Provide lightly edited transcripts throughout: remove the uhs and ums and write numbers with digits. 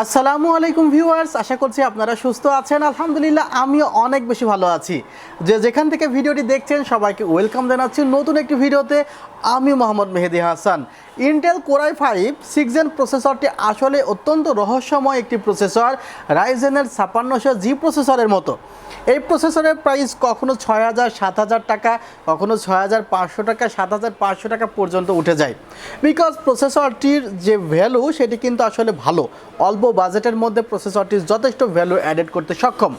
আসসালামু আলাইকুম ভিউয়ার্স, আশা করছি আপনারা সুস্থ আছেন। আলহামদুলিল্লাহ আমিও অনেক বেশি ভালো আছি। যেখান থেকে ভিডিওটি দেখছেন সবাইকে ওয়েলকাম জানাচ্ছি নতুন একটি ভিডিওতে। আমি Mohammad Mehedi Hasan. Intel core i5 6 gen প্রসেসরটি আসলে অত্যন্ত রহস্যময় একটি প্রসেসর, রাইজেনের 5600G প্রসেসরের মতো। এই প্রসেসরের প্রাইস কখনো 6000 7000 টাকা, কখনো 6500 টাকা 7500 টাকা পর্যন্ত উঠে যায়। বিকজ প্রসেসরটির যে ভ্যালু সেটি কিন্তু আসলে ভালো, অল্প বাজেটের মধ্যে প্রসেসরটি যথেষ্ট ভ্যালু অ্যাডেড করতে সক্ষম।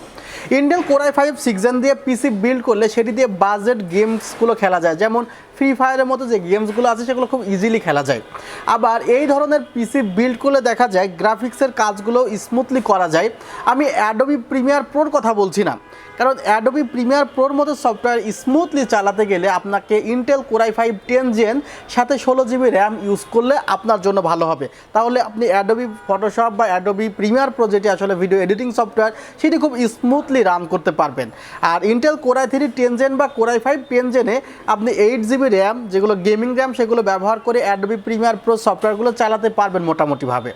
ইন্টেল কোর i5 6 জেন দিয়ে পিসি বিল্ড করলে সেটি দিয়ে বাজেট গেমসগুলো খেলা যায়, যেমন ফ্রি ফায়ারের মতো যে গেমসগুলো আছে সেগুলো খুব ইজিলি খেলা যায়। আবার এই ধরনের পিসি বিল্ড করলে দেখা যায় গ্রাফিক্সের কাজগুলো স্মুথলি করা যায়। আমি অ্যাডোবি প্রিমিয়ার প্রোর কথা বলছি না, কারণ অ্যাডোবি প্রিমিয়ার প্রোর মতো সফটওয়্যার স্মুথলি চালাতে গেলে আপনাকে ইন্টেল কোর i5 10 জেন সাথে 16GB র্যাম ইউজ করলে আপনার জন্য ভালো হবে। তাহলে আপনি অ্যাডোবি ফটোশপ বা অ্যাডোবি প্রিমিয়ার প্রো যেটি আসলে ভিডিও এডিটিং সফটওয়্যার সেটি খুব স্মুথলি রান করতে পারবেন। আর ইন্টেল কোর i3 10 জেন বা কোর i5 10 জেনে আপনি 8GB র্যাম, যেগুলো গেমিং র্যাম, সেগুলো ব্যবহার করে অ্যাডোবি প্রিমিয়ার প্রো সফটওয়্যারগুলো চালাতে পারবেন মোটামুটিভাবে।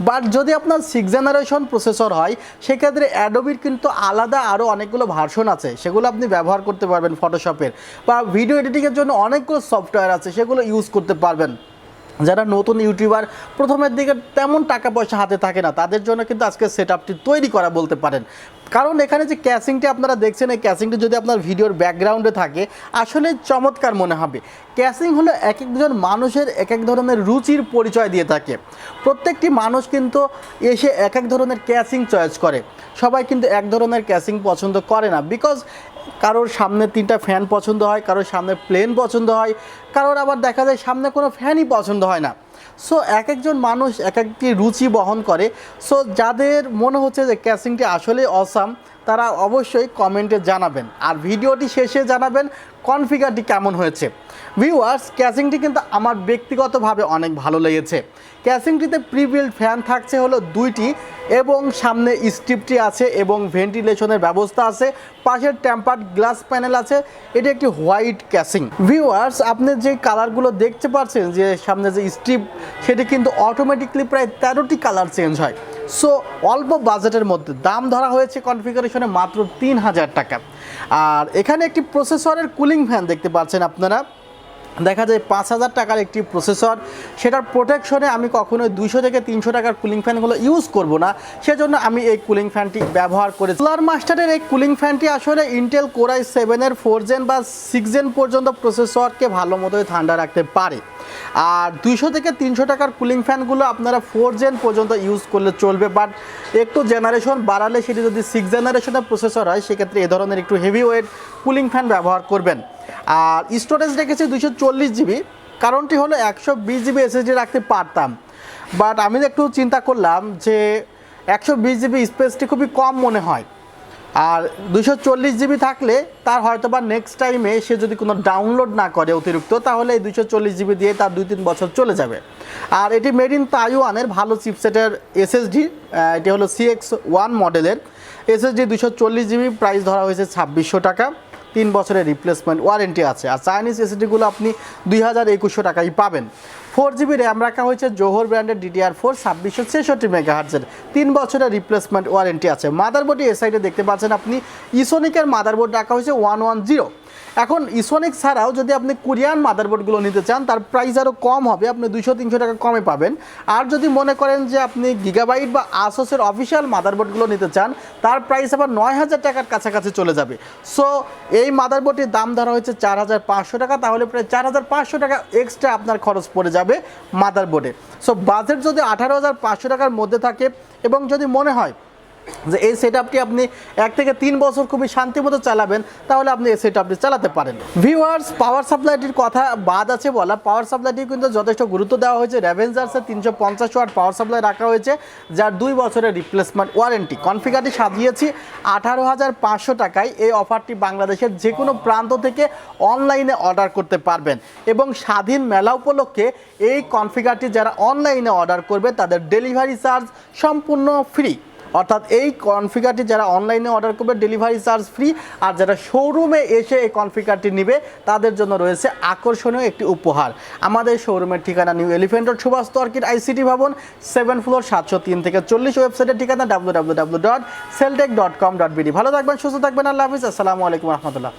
বাট যদি আপনার 6 জেনারেশন প্রসেসর হয় সেক্ষেত্রে অ্যাডোবির কিন্তু আলাদা আরও অনেকগুলো ভার্সন আছে, সেগুলো আপনি ব্যবহার করতে পারবেন ফটোশপের, বা ভিডিও এডিটিংয়ের জন্য অনেকগুলো সফটওয়্যার আছে সেগুলো ইউজ করতে পারবেন। যারা নতুন ইউটিউবার, প্রথমের দিকে তেমন টাকা পয়সা হাতে থাকে না, তাদের জন্য কিন্তু আজকে সেটআপটি তৈরি করা বলতে পারেন। কারণ এখানে যে ক্যাসিংটি আপনারা দেখছেন, এই ক্যাসিংটি যদি আপনার ভিডিওর ব্যাকগ্রাউন্ডে থাকে আসলে চমৎকার মনে হবে। ক্যাসিং হলো এক একজন মানুষের এক এক ধরনের রুচির পরিচয় দিয়ে থাকে। প্রত্যেকটি মানুষ কিন্তু এসে এক এক ধরনের ক্যাসিং চয়েস করে, সবাই কিন্তু এক ধরনের ক্যাসিং পছন্দ করে না। বিকজ কারোর সামনে 3টা ফ্যান পছন্দ হয়, কারোর সামনে প্লেন পছন্দ হয়, কারোর আবার দেখা যায় সামনে কোনো ফ্যানই পছন্দ হয় না। সো এক একজন মানুষ এক একটি রুচি বহন করে। সো যাদের মনে হচ্ছে যে ক্যাসিংটি আসলে অসাম, তারা অবশ্যই কমেন্টে জানাবেন, আর ভিডিওটি শেষে জানাবেন কনফিগারটি কেমন হয়েছে। ভিউয়ার্স, ক্যাসিংটি কিন্তু আমার ব্যক্তিগতভাবে অনেক ভালো লেগেছে। ক্যাসিংটিতে প্রিবিল্ড ফ্যান থাকছে হলো 2টি, এবং সামনে স্ট্রিপটি আছে এবং ভেন্টিলেশনের ব্যবস্থা আছে, পাশের টেম্পার্ড গ্লাস প্যানেল আছে। এটি একটি হোয়াইট ক্যাসিং। ভিউয়ার্স, আপনি যে কালারগুলো দেখতে পাচ্ছেন, যে সামনে যে স্ট্রিপ, সেটি কিন্তু অটোমেটিকলি প্রায় 13টি কালার চেঞ্জ হয়। সো অল্প বাজেটের মধ্যে দাম ধরা হয়েছে কনফিগারেশনে মাত্র 3000 টাকা। আর এখানে একটি প্রসেসরের কুলিং ফ্যান দেখতে পাচ্ছেন আপনারা, দেখা যায় 5000 টাকার একটি প্রসেসর, সেটার প্রোটেকশনে আমি কখনোই 200 থেকে 300 টাকার কুলিং ফ্যানগুলো ইউজ করব না, সেজন্য আমি এই কুলিং ফ্যানটি ব্যবহার করেছি। সোলার মাস্টারের এই কুলিং ফ্যানটি আসলে ইন্টেল কোর i7 এর 4 জেন বা 6 জেন পর্যন্ত প্রসেসরকে ভালো মতোই ঠান্ডা রাখতে পারে। আর 200 থেকে 300 টাকার কুলিং ফ্যানগুলো আপনারা 4 জেন পর্যন্ত ইউজ করলে চলবে, বাট একটু জেনারেশন বাড়ালে সেটি যদি 6 জেনারেশনের প্রসেসর হয় সেক্ষেত্রে এ ধরনের একটু হেভি ওয়েট কুলিং ফ্যান ব্যবহার করবেন। আর স্টোরেজ রেখেছি 240GB, কারণটি হলো 120GB SSD রাখতে পারতাম, বাট আমি একটু চিন্তা করলাম যে 120GB স্পেসটি খুবই কম মনে হয়। আর 240GB থাকলে তার হয়তো বা নেক্সট টাইমে সে যদি কোনো ডাউনলোড না করে অতিরিক্ত, তাহলে এই 240GB দিয়ে তার 2-3 বছর চলে যাবে। আর এটি মেড ইন তাইওয়ানের ভালো চিপসেটের SSD, এটি হলো CX1 মডেলের SSD 240GB, প্রাইস ধরা হয়েছে 2600 টাকা, 3 বছরের রিপ্লেসমেন্ট ওয়ারেন্টি আছে। আর চাইনিজ এসএসডিগুলো আপনি 2200 টাকায় পাবেন। 4GB র্যাম রাখা হয়েছে জোহর ব্র্যান্ডের DDR-4 2666 মেগাহার্টজের, 3 বছরের রিপ্লেসমেন্ট ওয়ারেন্টি আছে। মাদারবোর্ডটি এ সাইডে দেখতে পাচ্ছেন আপনি, ইসোনিকের মাদারবোর্ড রাখা হয়েছে 110। এখন ইসোনিক ছাড়াও যদি আপনি কোরিয়ান মাদারবোর্ডগুলো নিতে চান তার প্রাইস আরও কম হবে, আপনি 200-300 টাকা কমে পাবেন। আর যদি মনে করেন যে আপনি গিগাবাইট বা আসোসের অফিসিয়াল মাদারবোর্ডগুলো নিতে চান তার প্রাইস আবার 9000 টাকার কাছাকাছি চলে যাবে। সো এই মাদারবোর্ডটির দাম ধরা হয়েছে 4500 টাকা, তাহলে প্রায় 4500 টাকা এক্সট্রা আপনার খরচ পড়ে যাবে মাদারবোর্ডে। সো বাজেট যদি 18500 টাকার মধ্যে থাকে এবং যদি মনে হয় যে এই সেটআপটি আপনি 1 থেকে 3 বছর খুবই শান্তিমতো চালাবেন, তাহলে আপনি এই সেটআপটি চালাতে পারেন। ভিউয়ার্স, পাওয়ার সাপ্লাইটির কথা বাদ আছে বলা, পাওয়ার সাপ্লাইটি কিন্তু যথেষ্ট গুরুত্ব দেওয়া হয়েছে। রেভেঞ্জার্সের 350 ওয়াট পাওয়ার সাপ্লাই রাখা হয়েছে, যার 2 বছরের রিপ্লেসমেন্ট ওয়ারেন্টি। কনফিগারটি সাজিয়েছি 18500 টাকায়। এই অফারটি বাংলাদেশের যে কোনো প্রান্ত থেকে অনলাইনে অর্ডার করতে পারবেন, এবং স্বাধীন মেলা উপলক্ষে এই কনফিগারটি যারা অনলাইনে অর্ডার করবে তাদের ডেলিভারি চার্জ সম্পূর্ণ ফ্রি। অর্থাৎ এই কনফিগারটি যারা অনলাইনে অর্ডার করবে ডেলিভারি চার্জ ফ্রি, আর যারা শোরুমে এসে এই কনফিগারটি নেবে তাদের জন্য রয়েছে আকর্ষণীয় একটি উপহার। আমাদের শোরুমের ঠিকানা নিউ এলিফ্যান্ট রোড, সুভাষ তর্কির ICT ভবন, 7 ফ্লোর, 703 থেকে 40। ওয়েবসাইটের ঠিকানা www.celltech.com.bd। ভালো থাকবেন, সুস্থ থাকবেন, আল্লাহ হাফিজ, আসসালামু আলাইকুম রহমতুল্লাহ।